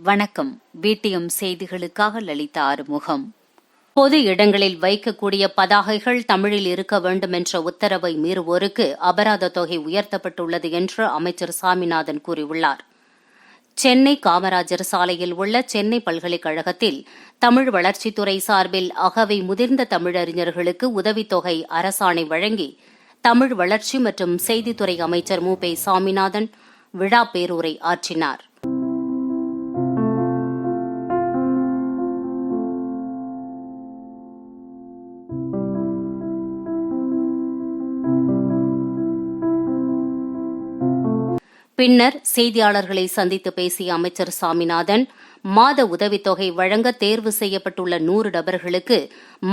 வணக்கம். பிடிஎம் செய்திகளுக்காக லலிதா ஆறுமுகம். பொது இடங்களில் வைக்கக்கூடிய பதாகைகள் தமிழில் இருக்க வேண்டும் என்ற உத்தரவை மீறுவோருக்கு அபராத தொகை உயர்த்தப்பட்டுள்ளது என்று அமைச்சர் சாமிநாதன் கூறியுள்ளார். சென்னை காமராஜர் சாலையில் உள்ள சென்னை பல்கலைக்கழகத்தில் தமிழ் வளர்ச்சித்துறை சார்பில் அகவை முதிர்ந்த தமிழறிஞர்களுக்கு உதவித்தொகை அரசாணை வழங்கி தமிழ் வளர்ச்சி மற்றும் செய்தித்துறை அமைச்சர் மு.பே. சாமிநாதன் விழா பேருரை ஆற்றினார். பின்னர் செய்தியாளர்களை சந்தித்து பேசிய அமைச்சர் சாமிநாதன், மாத உதவித்தொகை வழங்க தேர்வு செய்யப்பட்டுள்ள 100 நபர்களுக்கு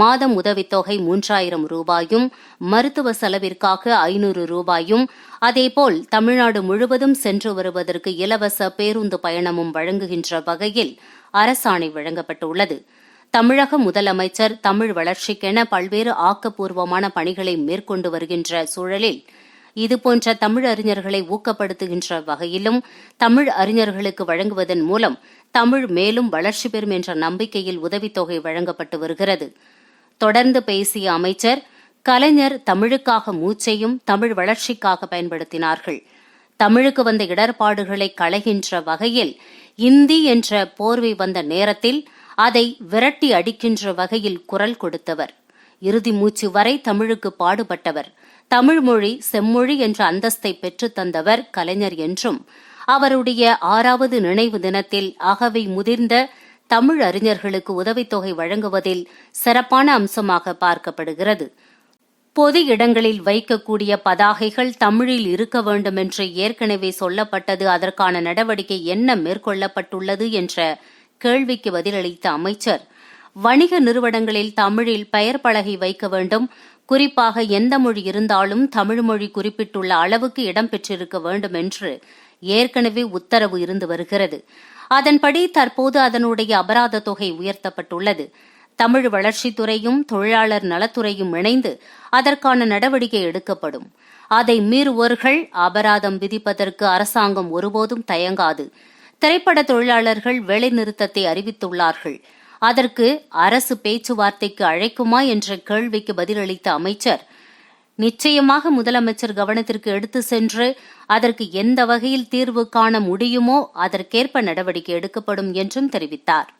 மாதம் உதவித்தொகை 3000 ரூபாயும், மருத்துவ செலவிற்காக 500 ரூபாயும், அதேபோல் தமிழ்நாடு முழுவதும் சென்று வருவதற்கு இலவச பேருந்து பயணமும் வழங்குகின்ற வகையில் அரசாணை வழங்கப்பட்டுள்ளது. தமிழக முதலமைச்சர் தமிழ் வளர்ச்சிக்கென பல்வேறு ஆக்கப்பூர்வமான பணிகளை மேற்கொண்டு வருகின்ற சூழலில் இதுபோன்ற தமிழ் அறிஞர்களை ஊக்கப்படுத்துகின்ற வகையிலும் தமிழ் அறிஞர்களுக்கு வழங்குவதன் மூலம் தமிழ் மேலும் வளர்ச்சி பெறும் என்ற நம்பிக்கையில் உதவித்தொகை வழங்கப்பட்டு வருகிறது. தொடர்ந்து பேசிய அமைச்சர், கலைஞர் தமிழுக்காக மூச்சையும் தமிழ் வளர்ச்சிக்காக பயன்படுத்தினார்கள். தமிழுக்கு வந்த இடர்பாடுகளை களைகின்ற வகையில் இந்தி என்ற போர்வை வந்த நேரத்தில் அதை விரட்டி அடிக்கின்ற வகையில் குரல் கொடுத்தவர். இறுதி மூச்சு வரை தமிழுக்கு பாடுபட்டவர். தமிழ் மொழி செம்மொழி என்ற அந்தஸ்தை பெற்றுத் தந்தவர் கலைஞர் என்றும், அவருடைய 6வது நினைவு தினத்தில் அகவை முதிர்ந்த தமிழ் அறிஞர்களுக்கு உதவித்தொகை வழங்குவதில் சிறப்பான அம்சமாக பார்க்கப்படுகிறது. பொது இடங்களில் வைக்கக்கூடிய பதாகைகள் தமிழில் இருக்க வேண்டும் என்று ஏற்கனவே சொல்லப்பட்டது. அதற்கான நடவடிக்கை என்ன மேற்கொள்ளப்பட்டுள்ளது என்ற கேள்விக்கு பதிலளித்த அமைச்சர், வணிக நிறுவனங்களில் தமிழில் பெயர் பலகை வைக்க வேண்டும். குறிப்பாக எந்த மொழி இருந்தாலும் தமிழ் மொழி குறிப்பிட்டுள்ள அளவுக்கு இடம்பெற்றிருக்க வேண்டும் என்று ஏற்கனவே உத்தரவு இருந்து வருகிறது. அதன்படி தற்போது அதனுடைய அபராத தொகை உயர்த்தப்பட்டுள்ளது. தமிழ் வளர்ச்சித்துறையும் தொழிலாளர் நலத்துறையும் இணைந்து அதற்கான நடவடிக்கை எடுக்கப்படும். அதை மீறுவோர்கள் அபராதம் விதிப்பதற்கு அரசாங்கம் ஒருபோதும் தயங்காது. திரைப்பட தொழிலாளர்கள் வேலைநிறுத்தத்தை அறிவித்துள்ளார்கள். அதற்கு அரசு பேச்சுவார்த்தைக்கு அழைக்குமா என்ற கேள்விக்கு பதிலளித்த அமைச்சர், நிச்சயமாக முதலமைச்சர் கவனத்திற்கு எடுத்து சென்று அதற்கு எந்த வகையில் தீர்வு காண முடியுமோ அதற்கேற்ப நடவடிக்கை எடுக்கப்படும் என்றும் தெரிவித்தார்.